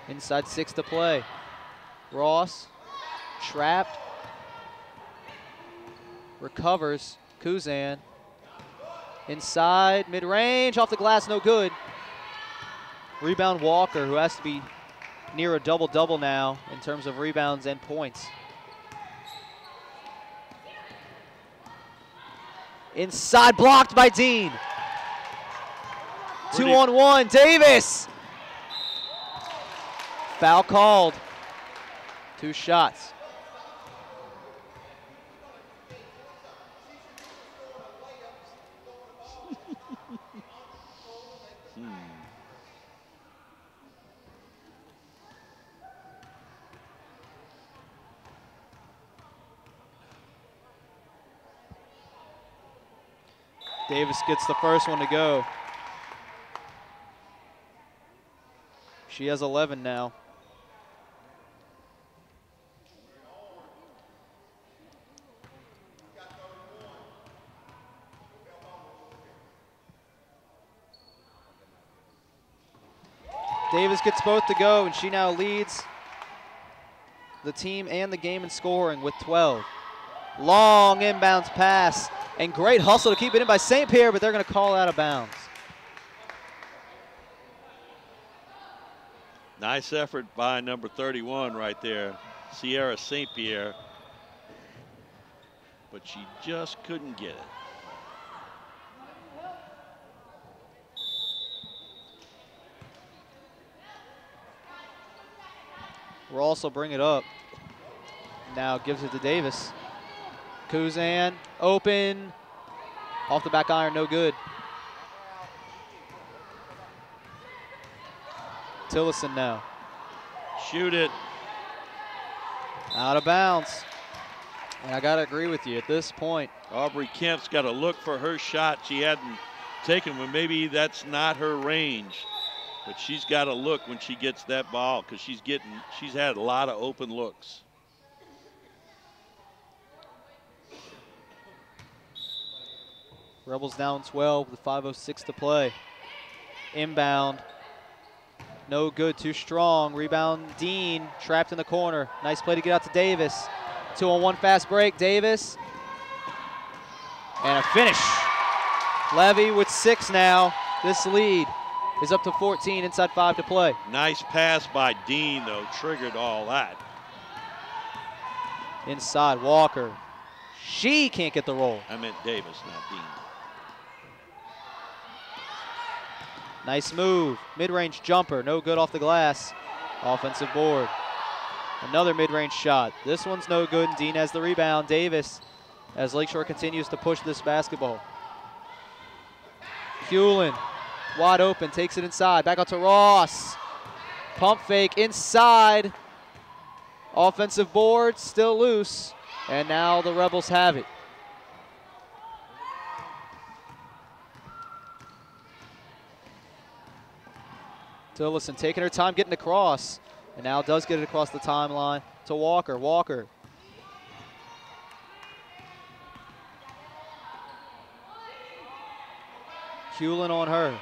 Inside 6 to play. Ross, trapped. Recovers, Kuzan. Inside, mid-range, off the glass, no good. Rebound Walker, who has to be near a double-double now in terms of rebounds and points. Inside, blocked by Dean. 2-on-1, Davis. Foul called. 2 shots. Davis gets the first one to go. She has 11 now. Davis gets both to go, and she now leads the team and the game in scoring with 12. Long inbounds pass, and great hustle to keep it in by St. Pierre, but they're going to call out of bounds. Nice effort by number 31 right there, Sierra St. Pierre, but she just couldn't get it. Ross will bring it up. Now gives it to Davis. Kuzan, open. Off the back iron, no good. Tillison now. Shoot it. Out of bounds. And I got to agree with you at this point. Aubrey Kemp's got to look for her shot she hadn't taken, when maybe that's not her range. But she's got to look when she gets that ball, because she's had a lot of open looks. Rebels down 12 with 5:06 to play. Inbound. No good, too strong. Rebound, Dean, trapped in the corner. Nice play to get out to Davis. 2-on-1 fast break, Davis. And a finish. Levy with 6 now. This lead is up to 14, inside 5 to play. Nice pass by Dean, though, triggered all that. Inside, Walker. She can't get the roll. I meant Davis, not Dean. Nice move. Mid-range jumper, no good off the glass. Offensive board. Another mid-range shot. This one's no good, and Dean has the rebound. Davis, as Lakeshore continues to push this basketball. Hewlin, wide open, takes it inside. Back out to Ross. Pump fake inside. Offensive board, still loose. And now the Rebels have it. Tillison taking her time getting across, and now does get it across the timeline to Walker. Walker. Hewlin on her.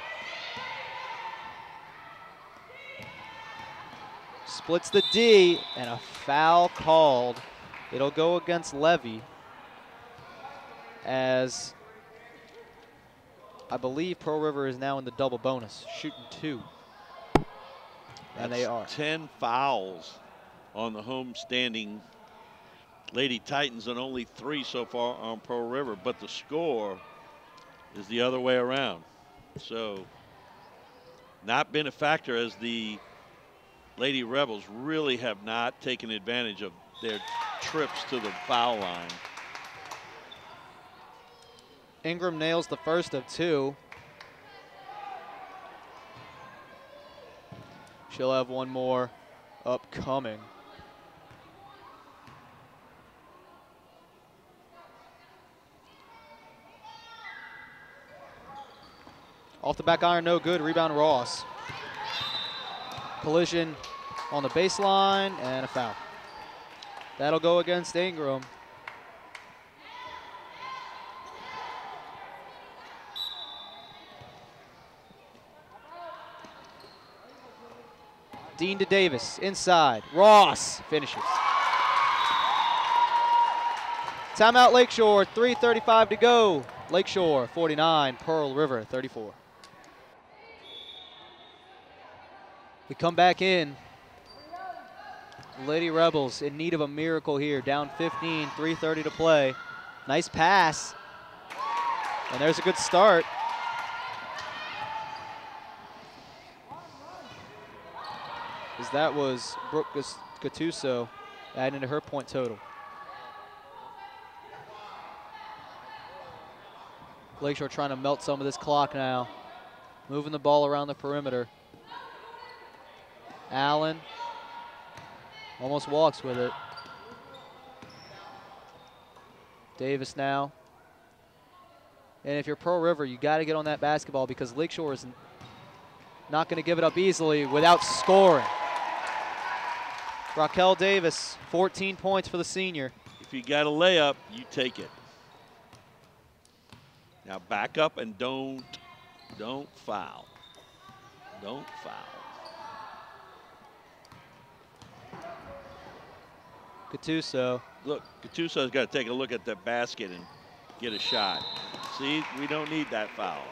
Splits the D, and a foul called. It'll go against Levy, as I believe Pearl River is now in the double bonus, shooting 2. And they are. 10 fouls on the home-standing Lady Titans, and only 3 so far on Pearl River. But the score is the other way around. So not been a factor, as the Lady Rebels really have not taken advantage of their trips to the foul line. Ingram nails the first of 2. She'll have one more upcoming. Off the back iron, no good. Rebound, Ross. Collision on the baseline, and a foul. That'll go against Ingram. Dean to Davis, inside. Ross finishes. Timeout Lakeshore, 3:35 to go. Lakeshore 49, Pearl River 34. We come back in. Lady Rebels in need of a miracle here, down 15, 3:30 to play. Nice pass. And there's a good start. As that was Brooke Gattuso adding into her point total. Lakeshore trying to melt some of this clock now. Moving the ball around the perimeter. Allen almost walks with it. Davis now. And if you're Pearl River, you got to get on that basketball because Lakeshore is not going to give it up easily without scoring. Raquel Davis, 14 points for the senior. If you got a layup, you take it. Now back up and don't foul. Don't foul. Gattuso. Look, Gattuso's got to take a look at the basket and get a shot. See, we don't need that foul.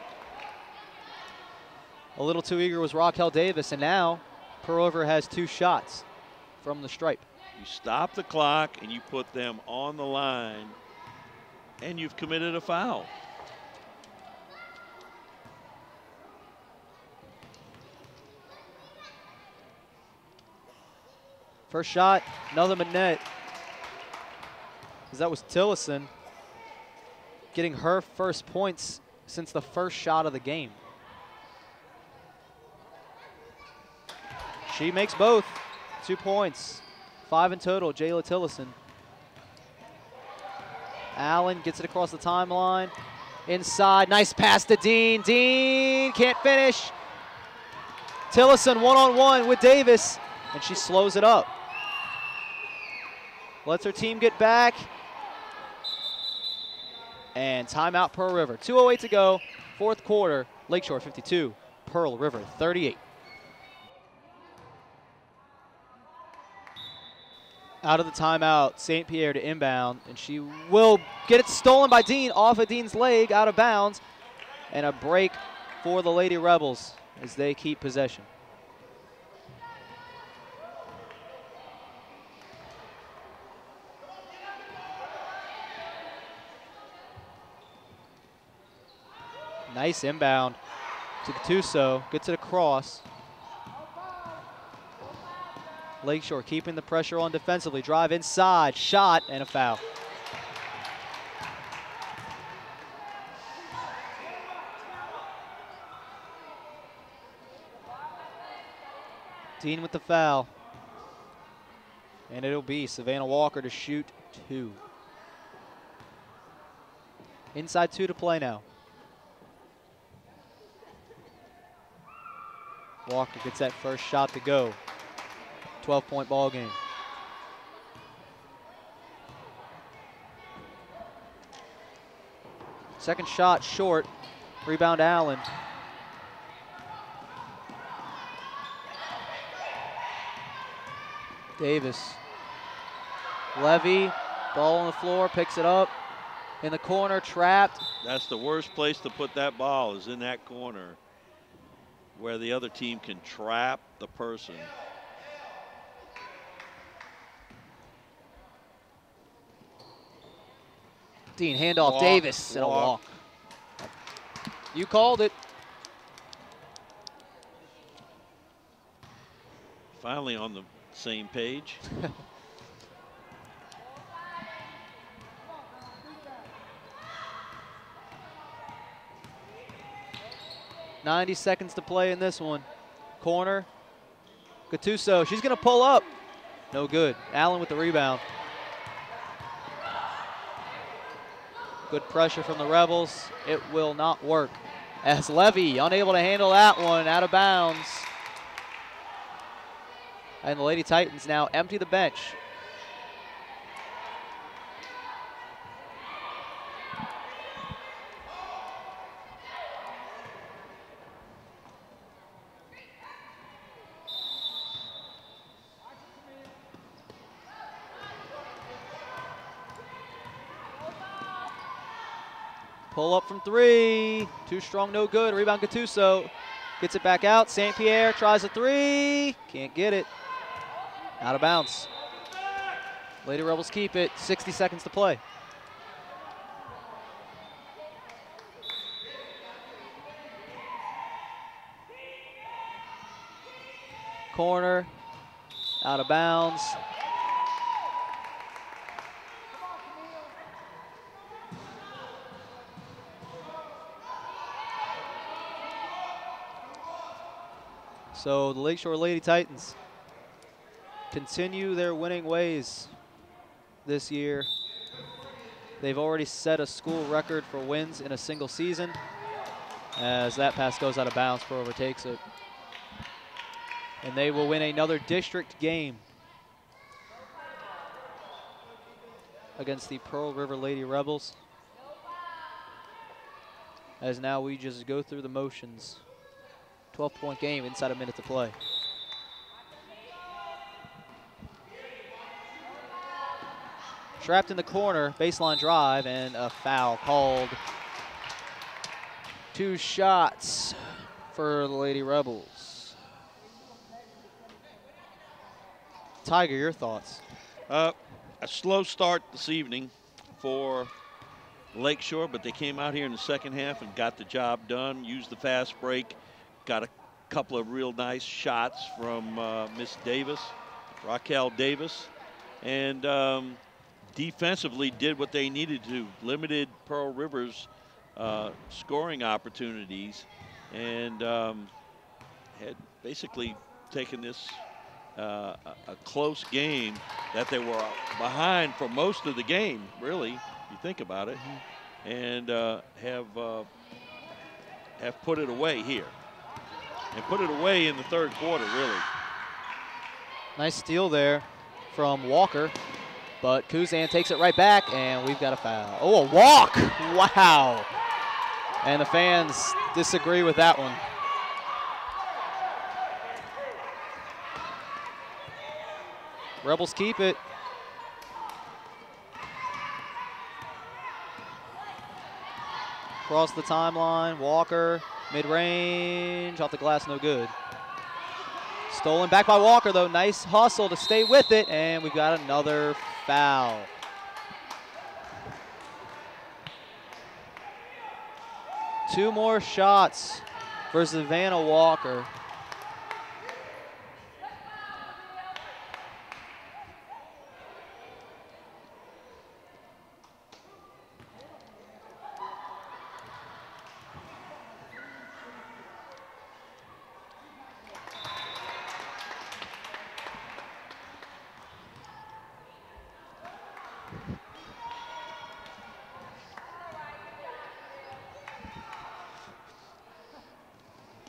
A little too eager was Raquel Davis, and now Pearl River has 2 shots from the stripe. You stop the clock and you put them on the line, and you've committed a foul. First shot, another net. As that was Tillison getting her first points since the first shot of the game. She makes both. 2 points. 5 in total, Jayla Tillison. Allen gets it across the timeline. Inside, nice pass to Dean. Dean can't finish. Tillison one-on-one with Davis, and she slows it up. Lets her team get back. And timeout Pearl River. 2:08 to go, 4th quarter. Lakeshore 52, Pearl River 38. Out of the timeout, St. Pierre to inbound, and she will get it stolen by Dean off of Dean's leg, out of bounds, and a break for the Lady Rebels as they keep possession. Nice inbound to Gattuso, gets it across. Lakeshore keeping the pressure on defensively. Drive inside, shot, and a foul. Dean with the foul. And it'll be Savannah Walker to shoot 2. Inside 2 to play now. Walker gets that first shot to go. 12-point ball game. Second shot short. Rebound Allen. Davis. Levy, ball on the floor, picks it up. In the corner, trapped. That's the worst place to put that ball, is in that corner where the other team can trap the person. Dean, handoff, Davis, and a walk. You called it. Finally on the same page. 90 seconds to play in this one. Corner. Gattuso, she's going to pull up. No good. Allen with the rebound. Good pressure from the Rebels. It will not work. As Levy unable to handle that one, out of bounds. And the Lady Titans now empty the bench. Pull up from 3. Too strong, no good. Rebound Gattuso. Gets it back out. St. Pierre tries a 3. Can't get it. Out of bounds. Lady Rebels keep it. 60 seconds to play. corner, out of bounds. So the Lakeshore Lady Titans continue their winning ways this year. They've already set a school record for wins in a single season. As that pass goes out of bounds, Pearl River takes it. And they will win another district game against the Pearl River Lady Rebels. As now we just go through the motions. 12-point game inside a minute to play. Trapped in the corner, baseline drive, and a foul called. 2 shots for the Lady Rebels. Tiger, your thoughts? A slow start this evening for Lakeshore, but they came out here in the second half and got the job done, used the fast break, got a couple of real nice shots from Miss Davis, Raquel Davis, and defensively did what they needed to, limited Pearl River's scoring opportunities, and had basically taken this a close game that they were behind for most of the game, really, if you think about it, and have put it away here. And put it away in the third quarter, really. Nice steal there from Walker, but Kuzan takes it right back, and we've got a foul. Oh, a walk! Wow! And the fans disagree with that one. Rebels keep it. Across the timeline, Walker, mid-range, off the glass, no good. Stolen back by Walker, though. Nice hustle to stay with it, and we've got another foul. Two more shots for Savannah Walker.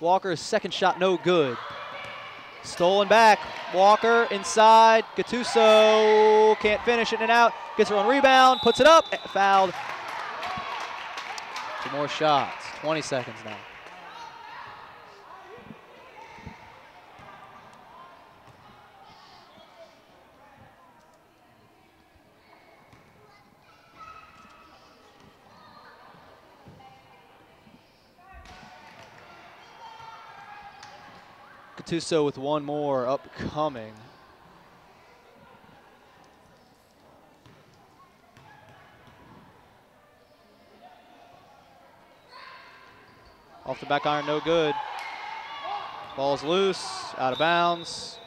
Walker's second shot, no good. Stolen back. Walker inside. Gattuso can't finish it, in and out. Gets her own rebound, puts it up, fouled. 2 more shots. 20 seconds now. Gattuso with 1 more upcoming. Off the back iron, no good. Ball's loose, out of bounds.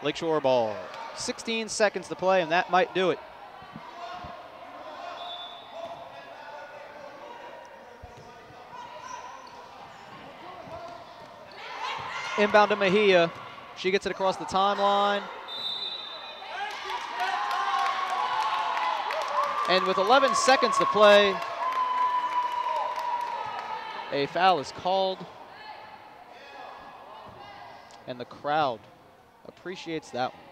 Lakeshore ball. 16 seconds to play, and that might do it. Inbound to Mejia. She gets it across the timeline. And with 11 seconds to play, a foul is called. And the crowd appreciates that one.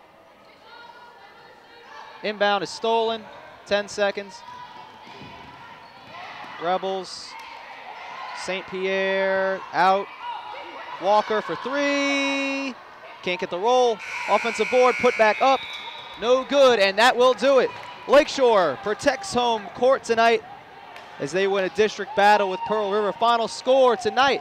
Inbound is stolen. 10 seconds. Rebels. St. Pierre out. Walker for 3. Can't get the roll. Offensive board, put back up. No good, and that will do it. Lakeshore protects home court tonight as they win a district battle with Pearl River. Final score tonight,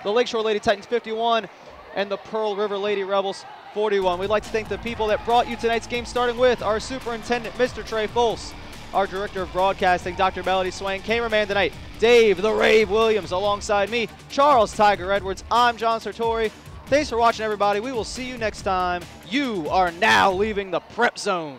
the Lakeshore Lady Titans 51 and the Pearl River Lady Rebels 41. We'd like to thank the people that brought you tonight's game, starting with our superintendent, Mr. Trey Folse, our director of broadcasting, Dr. Melody Swain, cameraman tonight, Dave the Rave Williams, alongside me, Charles Tiger Edwards. I'm John Sartori. Thanks for watching, everybody. We will see you next time. You are now leaving the Prep Zone.